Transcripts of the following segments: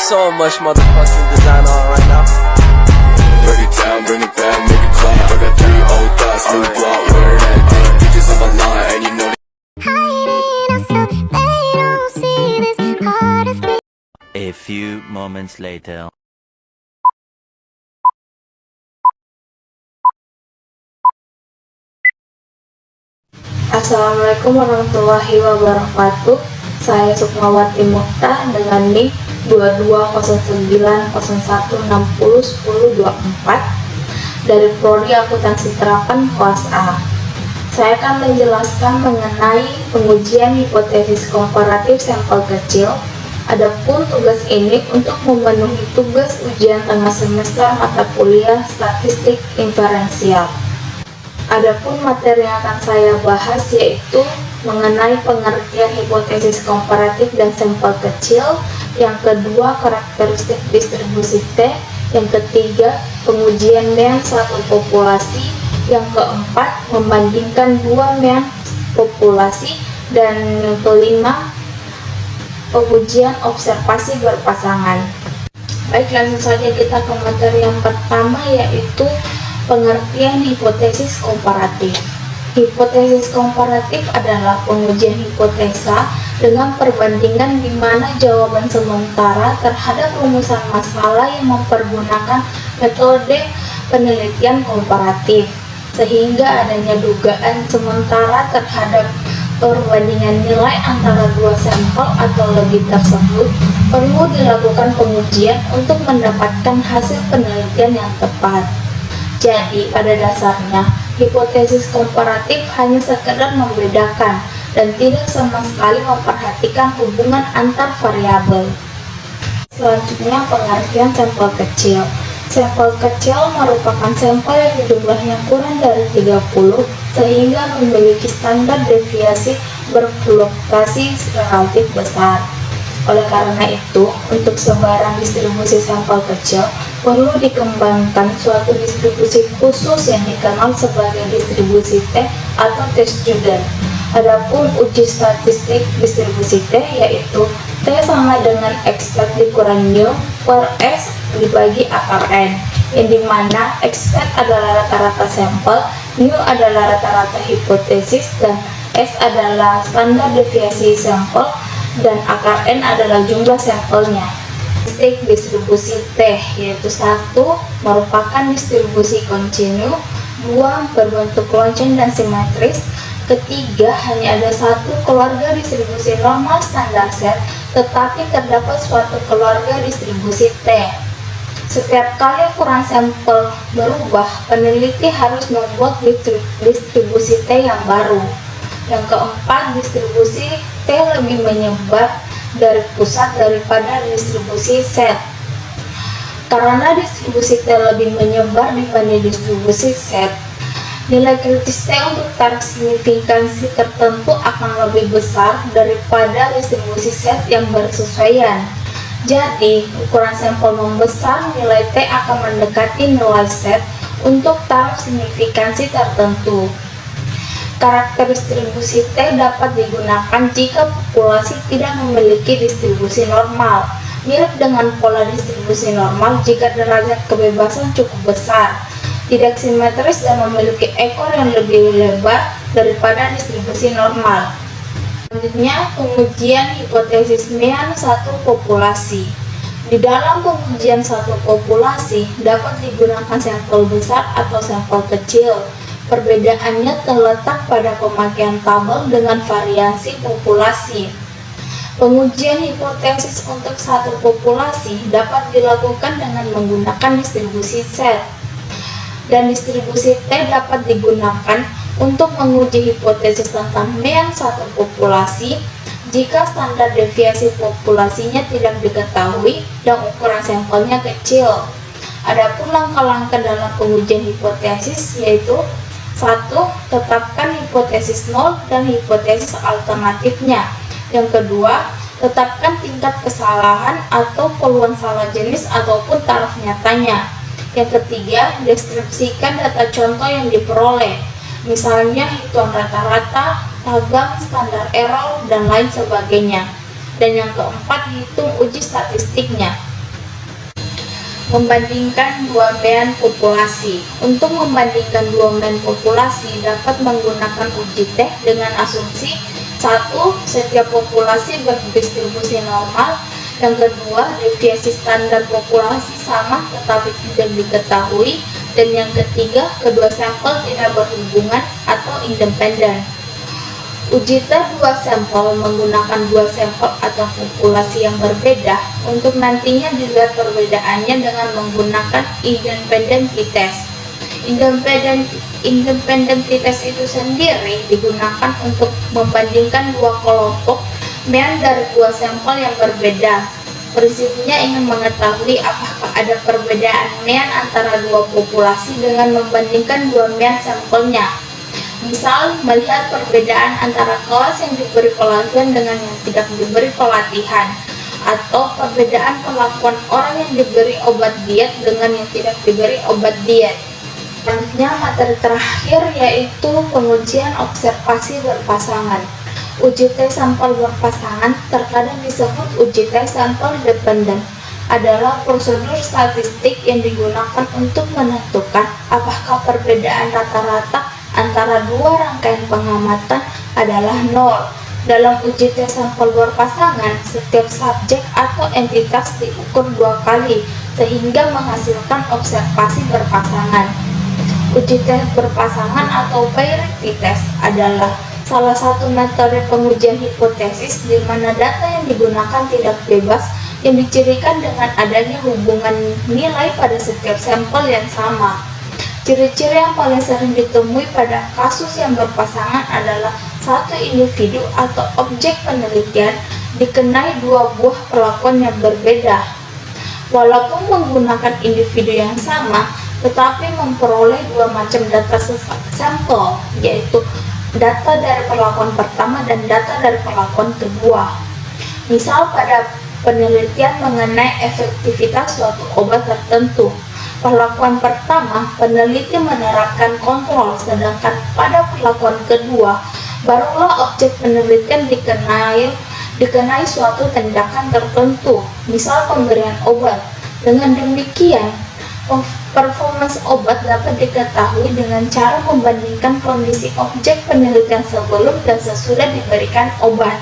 so much motherfucking design on right now. Break it down, bring it back, make it clap. I got 3 old thoughts, new guap, where that thing. Bitches on my line, and you know A few moments later. Assalamualaikum warahmatullahi wabarakatuh. Saya Sukmawati Muhtah dengan NIK 220901601024 dari Prodi Akuntansi Terapan kelas A. Saya akan menjelaskan mengenai pengujian hipotesis komparatif sampel kecil. Adapun tugas ini untuk memenuhi tugas ujian tengah semester mata kuliah statistik inferensial. Adapun materi yang akan saya bahas yaitu mengenai pengertian hipotesis komparatif dan sampel kecil, yang kedua karakteristik distribusi T, yang ketiga pengujian mean suatu populasi, yang keempat membandingkan dua mean populasi, dan yang kelima pengujian observasi berpasangan. Baik, langsung saja kita ke materi yang pertama yaitu pengertian hipotesis komparatif. Hipotesis komparatif adalah pengujian hipotesa dengan perbandingan di mana jawaban sementara terhadap rumusan masalah yang mempergunakan metode penelitian komparatif, sehingga adanya dugaan sementara terhadap perbandingan nilai antara dua sampel atau lebih tersebut. Perlu dilakukan pengujian untuk mendapatkan hasil penelitian yang tepat. Jadi, pada dasarnya, hipotesis komparatif hanya sekedar membedakan dan tidak sama sekali memperhatikan hubungan antar variabel. Selanjutnya, pengertian sampel kecil. Sampel kecil merupakan sampel yang jumlahnya kurang dari 30 sehingga memiliki standar deviasi berfluktuasi relatif besar. Oleh karena itu, untuk sebarang distribusi sampel kecil perlu dikembangkan suatu distribusi khusus yang dikenal sebagai distribusi T atau T-student. Adapun uji statistik distribusi T yaitu T sama dengan expect dikurang new per S dibagi akar N, yang dimana expect adalah rata-rata sampel, new adalah rata-rata hipotesis, dan S adalah standar deviasi sampel, dan akar N adalah jumlah sampelnya. Distribusi T yaitu 1 merupakan distribusi kontinu, 2 berbentuk lonceng dan simetris, ketiga hanya ada satu keluarga distribusi normal standar set, tetapi terdapat suatu keluarga distribusi T. Setiap kali ukuran sampel berubah, peneliti harus membuat distribusi T yang baru. Yang keempat, distribusi T lebih menyebar dari pusat daripada distribusi set. Karena distribusi T lebih menyebar dibanding distribusi set, nilai kritis T untuk tarik signifikansi tertentu akan lebih besar daripada distribusi set yang bersesuaian. Jadi, ukuran sampel membesar, nilai T akan mendekati nilai set untuk tarik signifikansi tertentu. Karakter distribusi T dapat digunakan jika populasi tidak memiliki distribusi normal, mirip dengan pola distribusi normal jika derajat kebebasan cukup besar, tidak simetris dan memiliki ekor yang lebih lebar daripada distribusi normal. Selanjutnya, pengujian hipotesis mean satu populasi. Di dalam pengujian satu populasi dapat digunakan sampel besar atau sampel kecil. Perbedaannya terletak pada pemakaian tabel dengan variasi populasi. Pengujian hipotesis untuk satu populasi dapat dilakukan dengan menggunakan distribusi set, dan distribusi T dapat digunakan untuk menguji hipotesis tentang mean satu populasi jika standar deviasi populasinya tidak diketahui dan ukuran sampelnya kecil. Adapun langkah-langkah dalam pengujian hipotesis yaitu 1. Tetapkan hipotesis nol dan hipotesis alternatifnya. Yang kedua, tetapkan tingkat kesalahan atau peluang salah jenis ataupun taraf nyatanya. Yang ketiga, deskripsikan data contoh yang diperoleh, misalnya hitungan rata-rata, tagang, standar error, dan lain sebagainya. Dan yang keempat, hitung uji statistiknya. Membandingkan dua mean populasi. Untuk membandingkan dua mean populasi dapat menggunakan uji teh dengan asumsi: satu, setiap populasi berdistribusi normal. Yang kedua, deviasi standar populasi sama tetapi tidak diketahui. Dan yang ketiga, kedua sampel tidak berhubungan atau independen. Uji teh dua sampel menggunakan dua sampel atau populasi yang berbeda untuk nantinya dilihat perbedaannya dengan menggunakan independent t-test. Independent t-test itu sendiri digunakan untuk membandingkan dua kelompok mean dari dua sampel yang berbeda. Prinsipnya ingin mengetahui apakah ada perbedaan mean antara dua populasi dengan membandingkan dua mean sampelnya. Misal, melihat perbedaan antara kelas yang diberi pelatihan dengan yang tidak diberi pelatihan, atau perbedaan perlakuan orang yang diberi obat diet dengan yang tidak diberi obat diet. Selanjutnya, materi terakhir yaitu pengujian observasi berpasangan. Uji teh sampel berpasangan, terkadang disebut uji teh sampel dependen, adalah prosedur statistik yang digunakan untuk menentukan apakah perbedaan rata-rata antara dua rangkaian pengamatan adalah nol. Dalam uji teh sampel berpasangan, setiap subjek atau entitas diukur dua kali sehingga menghasilkan observasi berpasangan. Uji teh berpasangan atau pairing t-test adalah salah satu metode pengujian hipotesis di mana data yang digunakan tidak bebas, yang dicirikan dengan adanya hubungan nilai pada setiap sampel yang sama. Ciri-ciri yang paling sering ditemui pada kasus yang berpasangan adalah satu individu atau objek penelitian dikenai dua buah perlakuan yang berbeda. Walaupun menggunakan individu yang sama, tetapi memperoleh dua macam data sampel, yaitu data dari perlakuan pertama dan data dari perlakuan kedua. Misal pada penelitian mengenai efektivitas suatu obat tertentu, perlakuan pertama peneliti menerapkan kontrol, sedangkan pada perlakuan kedua barulah objek penelitian dikenai suatu tindakan tertentu, misal pemberian obat. Dengan demikian, performance obat dapat diketahui dengan cara membandingkan kondisi objek penelitian sebelum dan sesudah diberikan obat.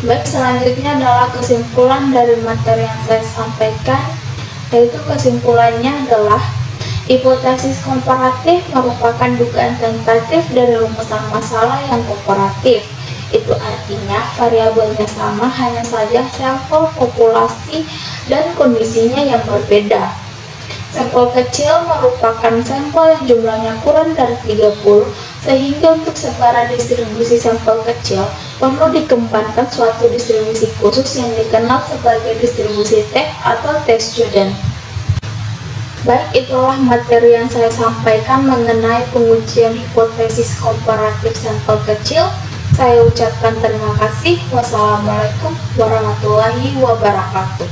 Baik, selanjutnya adalah kesimpulan dari materi yang saya sampaikan, yaitu kesimpulannya adalah hipotesis komparatif merupakan dugaan tentatif dari rumusan masalah yang komparatif. Itu artinya variabelnya sama, hanya saja sampel, populasi, dan kondisinya yang berbeda. Sampel kecil merupakan sampel yang jumlahnya kurang dari 30, sehingga untuk sebaran distribusi sampel kecil perlu dikembangkan suatu distribusi khusus yang dikenal sebagai distribusi T atau T-student. Baik, itulah materi yang saya sampaikan mengenai pengujian hipotesis komparatif sampel kecil. Saya ucapkan terima kasih. Wassalamualaikum warahmatullahi wabarakatuh.